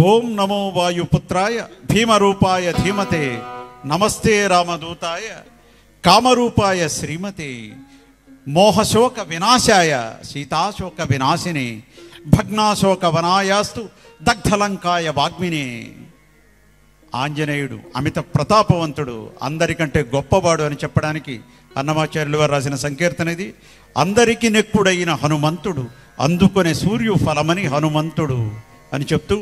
ఓం నమో వాయుపుత్రాయ భీమరూపాయ ధీమతే నమస్తే రామదూతాయ కామరూపాయ శ్రీమతే మోహశోక వినాశాయ సీతాశోక వినాశినే భగ్నాశోక వనాయాస్తు దగ్ధలంకాయ వాగ్మినే. ఆంజనేయుడు అమిత ప్రతాపవంతుడు, అందరికంటే గొప్పవాడు అని చెప్పడానికి అన్నమాచార్యులు వారు రాసిన సంకీర్తన ఇది. అందరికీ నెక్కుడైన హనుమంతుడు, అందుకునే సూర్యు ఫలమని హనుమంతుడు అని చెప్తూ,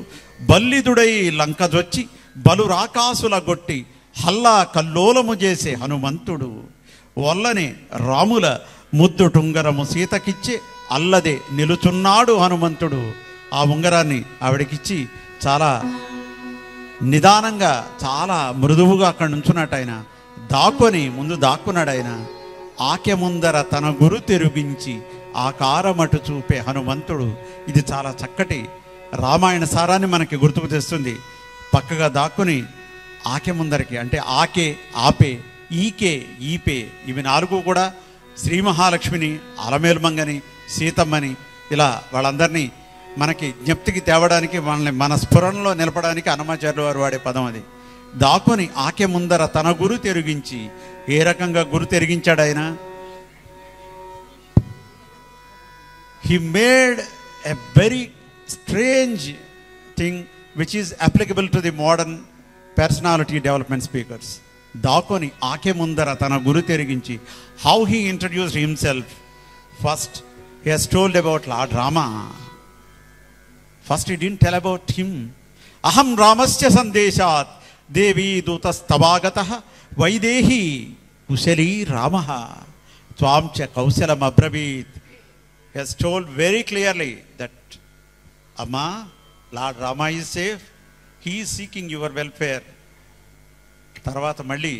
బల్లిదుడై లంకజొచ్చి బలు రాకాసుల గొట్టి హల్లా కల్లోలము చేసే హనుమంతుడు, వల్లనే రాముల ముద్దు టుంగరము సీతకిచ్చే అల్లదే నిలుచున్నాడు హనుమంతుడు. ఆ ఉంగరాన్ని ఆవిడకిచ్చి చాలా నిదానంగా చాలా మృదువుగా అక్కడ నుంచున్నట్టు ఆయన ముందు దాక్కున్నాడు. ఆయన ఆకె ముందర తన గురు తెరుగించి ఆకారమటు చూపే హనుమంతుడు. ఇది చాలా చక్కటి రామాయణ సారాన్ని మనకి గుర్తుకు తెస్తుంది. పక్కగా దాక్కుని ఆకె ముందరికి, అంటే ఆకే ఆపే, ఈకే ఈపే, ఇవి 4 కూడా శ్రీ మహాలక్ష్మిని, అలమేలుమంగని, సీతమ్మని, ఇలా వాళ్ళందరినీ మనకి జ్ఞప్తికి తేవడానికి, వాళ్ళని మన స్ఫురణలో నిలపడానికి అన్నమాచార్యులు వారు వాడే పదం అది. దాక్కుని ఆకె ముందర తన గురు తెరిగించి, ఏ రకంగా గురు తెరిగించాడు ఆయన? He made a very strange thing which is applicable to the modern personality development speakers. దాక్కుని ఆకె ముందర తన గురు తెరిగించి, how he introduced himself. First he has told about Lord Rama. First he didn't tell about him. Aham Ramasya sandeshat devi dutastavagatah vaidehi kushali Ramaha tvam cha kausalam abravit. He has told very clearly that Amma, Lord Rama is safe. He is seeking your welfare. Tarvata malli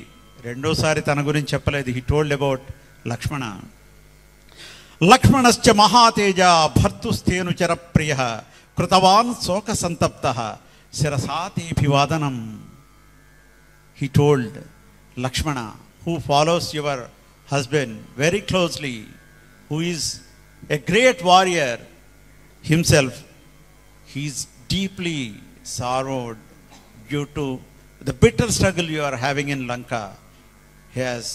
రెండోసారి తన గురించి చెప్పలేదు. He told about Lakshmana. Lakshmanascha mahateja bhartustenuchara priya కృతవాన్ శోక సంతప్త శిరసాతేభివాదనం. He told Lakshmana, who follows your husband very closely, who is a great warrior himself, he is deeply sorrowed due to the bitter struggle you are having in Lanka. He has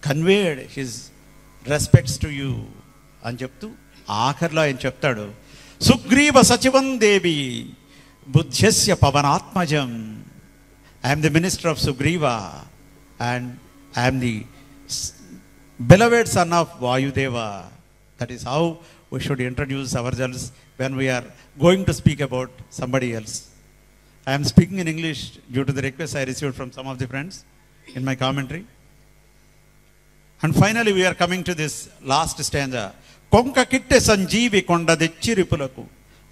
conveyed his respects to you అని చెప్తూ ఆఖరిలో ఆయన చెప్తాడు, సుగ్రీవ సచివం దేవి బుద్ధ్యస్య పవనాత్మజం. I'm the minister of Sugriva and I'm the beloved son of Vayudeva. That is how we should introduce ourselves when we are going to speak about somebody else. I am speaking in English due to the request I received from some of the friends in my commentary. And finally we are coming to this last stanza. కొంక కిట్టె సంజీవి కొండ దెచ్చిరిపులకు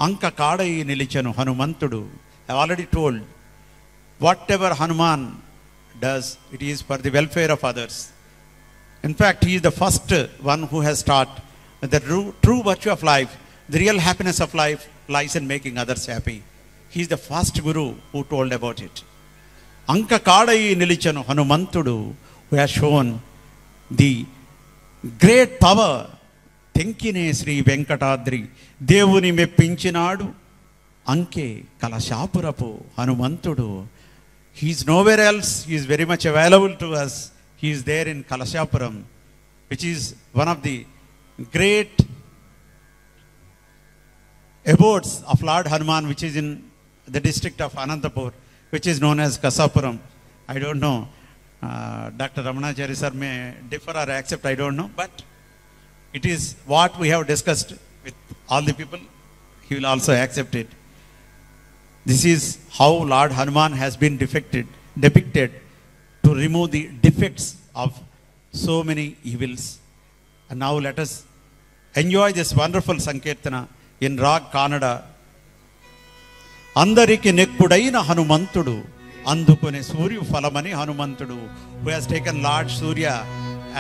అంక కాడై నిలిచెను హనుమంతుడు. I already told, whatever Hanuman does, it is for the welfare of others. In fact, he is the first one who has taught the true virtue of life, the real happiness of life lies in making others happy. He is the first guru who told about it. అంక కాడై నిలిచెను హనుమంతుడు, who has shown the great power. తెంకినే Shri Venkatadri దేవుని మెప్పించినాడు అంకే కలశాపురపు హనుమంతుడు. He is nowhere else, he is very much available to us. He is there in Kalashapuram, which is one of the great abodes of Lord Hanuman, which is in the district of Anantapur, which is known as Kasapuram. I don't know, Dr. Ramanachari sir may differ or accept, I don't know, but it is what we have discussed with all the people. He will also accept it. This is how Lord Hanuman has been depicted to remove the defects of so many evils. And now let us enjoy this wonderful Sankirtana in Rag Kannada. Andariki nekkudaina Hanumantudu andukone Suryu falamani Hanumantudu, who has taken Lord Surya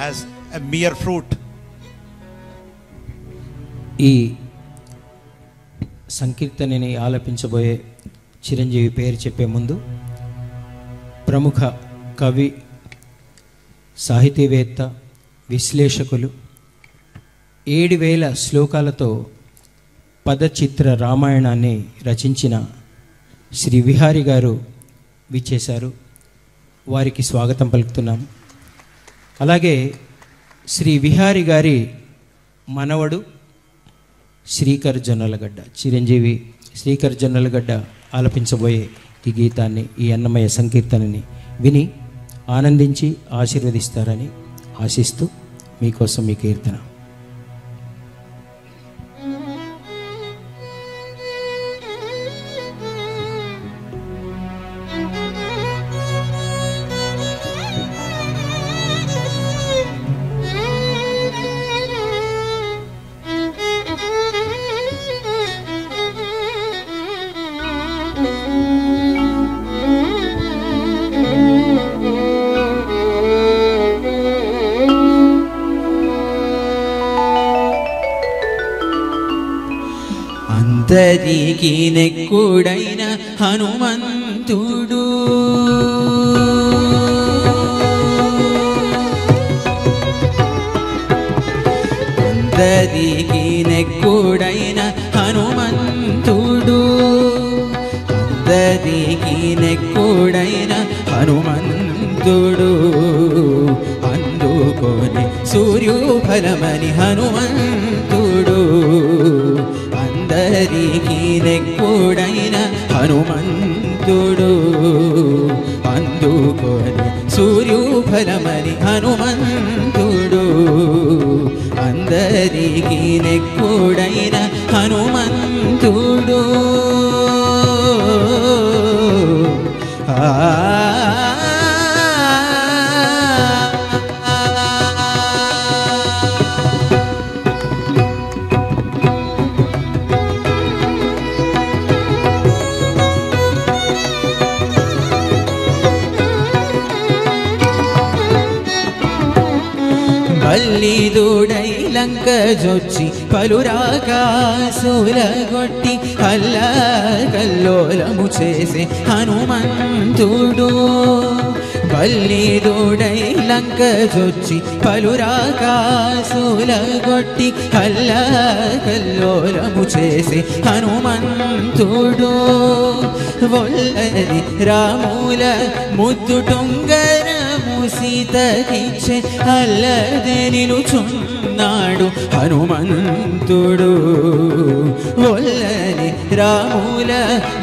as a mere fruit. ఈ సంకీర్తనని ఆలపించబోయే చిరంజీవి పేరు చెప్పే ముందు ప్రముఖ కవి, సాహితీవేత్త, విశ్లేషకులు 7000 శ్లోకాలతో పదచిత్ర రామాయణాన్ని రచించిన శ్రీ విహారి గారు విచ్చేశారు. వారికి స్వాగతం పలుకుతున్నాం. అలాగే శ్రీ విహారి గారి మనవడు శ్రీకర్ జొన్నలగడ్డ, చిరంజీవి శ్రీకర్ జొన్నలగడ్డ ఆలపించబోయే ఈ గీతాన్ని, ఈ అన్నమయ్య సంకీర్తనని విని ఆనందించి ఆశీర్వదిస్తారని ఆశిస్తూ మీకోసం ఈ కీర్తన. అందరికి నెక్కుడైన హనుమంతుడు అందరికి నెక్కుడైన హనుమంతుడు అందరికి నెక్కుడైన హనుమంతుడు అందుకొని సూర్యోఫలమని హనుమంతుడు అందరికి నెక్కుడైన హనుమంతుడు అందుకొని సూర్యోఫలమని హనుమంతుడు అందరికి నెక్కుడైన హనుమంతుడు పల్లిదూడై లంక జొచ్చి పలురాకాసులగొట్టి అల్లకల్లోలము చేసే హనుమంతుడు పల్లిదూడై లంక జొచ్చి పలురాకాసులగొట్టి అల్లకల్లోలము చేసే హనుమంతుడు ఒల్లరి రాముల ముద్దు టొంగరము సీతకిచ్చే అల్లదే నిలుచున్నాడు హనుమంతుడు ఒల్లని రాముల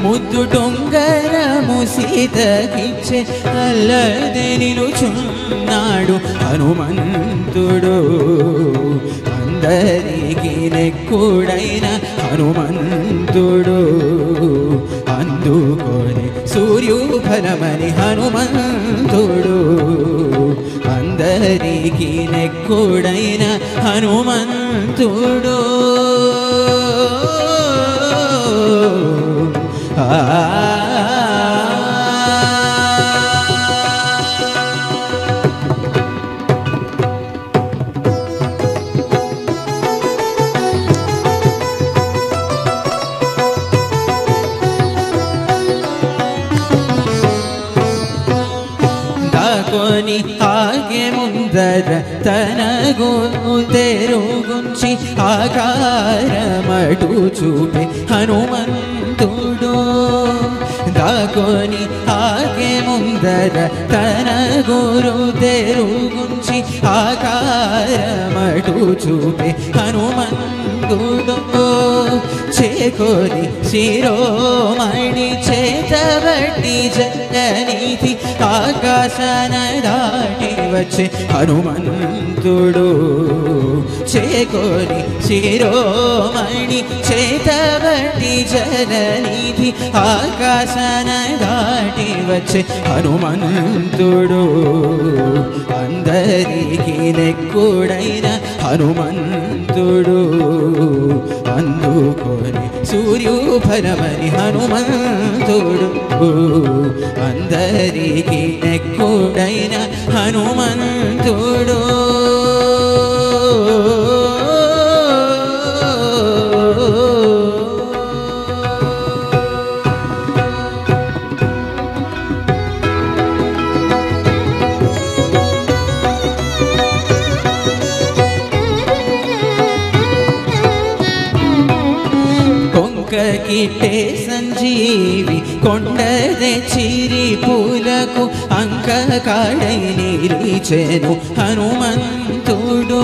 ముద్దు టొంగరము సీతకిచ్చే అల్లదే నిలుచున్నాడు హనుమంతుడు అందరికి నెక్కుడైన హనుమంతుడు అందుకొని సూర్యోఫలమని హనుమంతుడు అందరికి నెక్కుడైన హనుమంతుడు కొని ఆగే ముందర తన గోను తెరుగుంచి ఆకారమటు చూపే హనుమంతుడు దాకొని ఆగే ముందర తన గురు తెరుగుంచి ఆకారమటు చూపే హనుమంతుడు చేకొని శిరోమణి చేతబట్టి జననీతి ఆకాశన దాటి వచ్చే హనుమంతుడు చేకొని శిరోమణి చేతబట్టి జననీతి ఆకాశన దాటి వచ్చే హనుమంతుడు అందరికి నెక్కుడైన హనుమంతుడు అందుకొని సూర్యోఫలమని హనుమంతుడు అందరికి నెక్కుడైన హనుమంతుడు కిట్టే సంజీవి కొండదే చిరి పూలకు అంక కాడై నిలిచెను హనుమంతుడు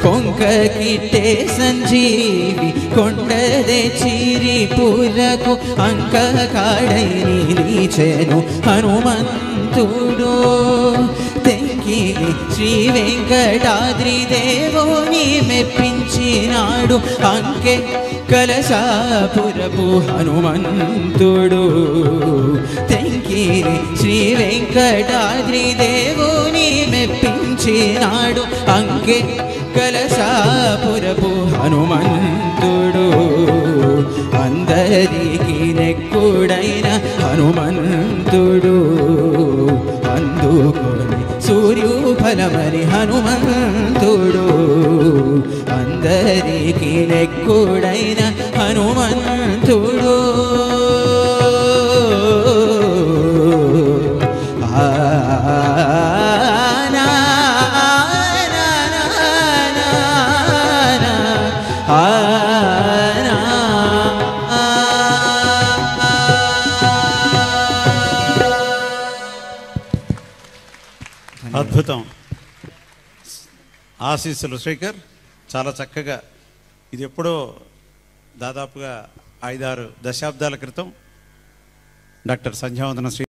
కొంక కిట్టే సంజీవి కొండదే చిరి పూలకు అంక కాడై నిలిచెను హనుమంతుడు తెంకిని శ్రీ వెంకటాద్రి దేవుని మెప్పించినాడు అంకె కలశాపురపు హనుమంతుడు తెంకిని శ్రీ వెంకటాద్రి దేవుని మెప్పించినాడు అంకె కలశాపురపు హనుమంతుడు అందరికి నెక్కుడైన హనుమంతుడు అందుకొని సూర్యోఫలమని హనుమంతుడు అందరికి నెక్కుడైన హనుమంతుడు అద్భుతం. ఆశీస్సులు శ్రీకర్, చాలా చక్కగా. ఇది ఎప్పుడో దాదాపుగా 5-6 దశాబ్దాల క్రితం డాక్టర్ సంధ్యావందన శ్రీ